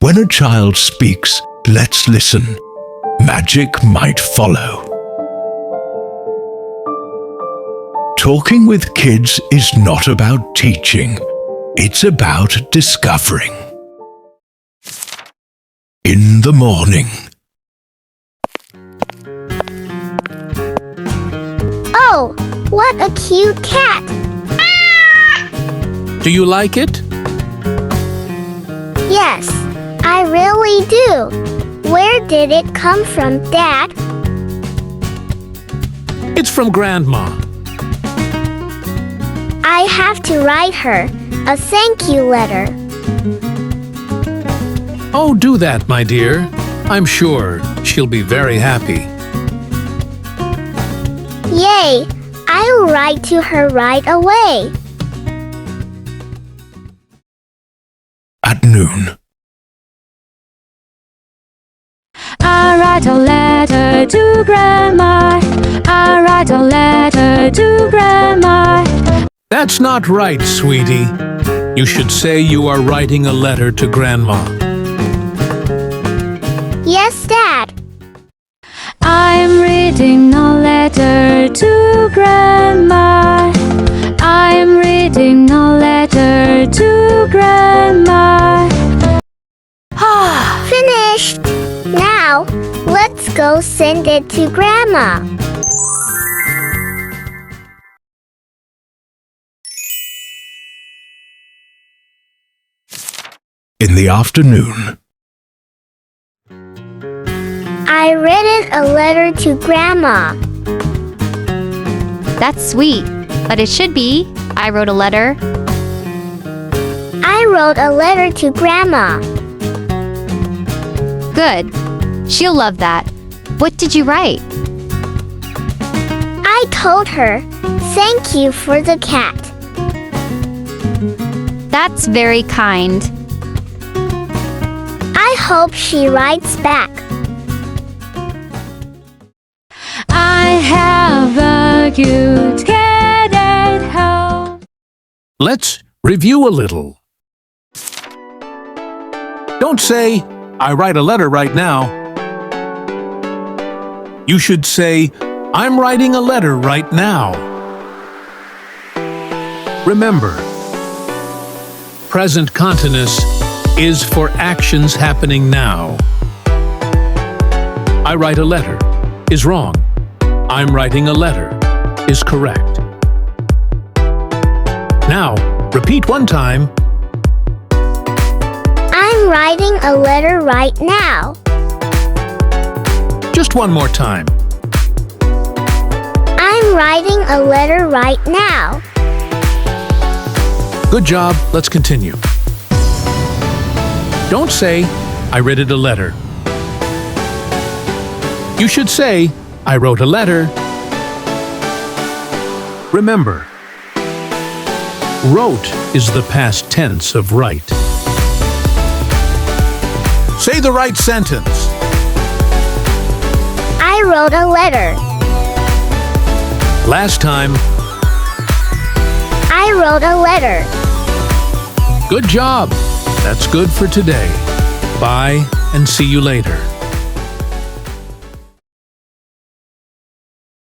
When a child speaks, let's listen. Magic might follow. Talking with kids is not about teaching. It's about discovering. In the morning. Oh, what a cute cat! Do you like it? Yes, I really do. Where did it come from, Dad? It's from Grandma. I have to write her a thank you letter. Oh, do that, my dear. I'm sure she'll be very happy. Yay! I'll write to her right away. At noon. I write a letter to Grandma. I write a letter to Grandma. That's not right, sweetie. You should say you are writing a letter to Grandma. Yes, Dad. I'm reading a letter to Grandma. I'm reading a letter to Grandma. Finished! Now, let's go send it to Grandma. In the afternoon. I written a letter to Grandma. That's sweet, but it should be, I wrote a letter. I wrote a letter to Grandma. Good. She'll love that. What did you write? I told her, thank you for the cat. That's very kind. I hope she writes back. I have a cute cat at home. Let's review a little. Don't say, I write a letter right now. You should say, I'm writing a letter right now. Remember, present continuous is for actions happening now. I write a letter is wrong. I'm writing a letter is correct. Now, repeat one time. I'm writing a letter right now. Just one more time. I'm writing a letter right now. Good job. Let's continue. Don't say, I written a letter. You should say, I wrote a letter. Remember, wrote is the past tense of write. Say the right sentence. I wrote a letter. Last time. I wrote a letter. Good job. That's good for today. Bye and see you later.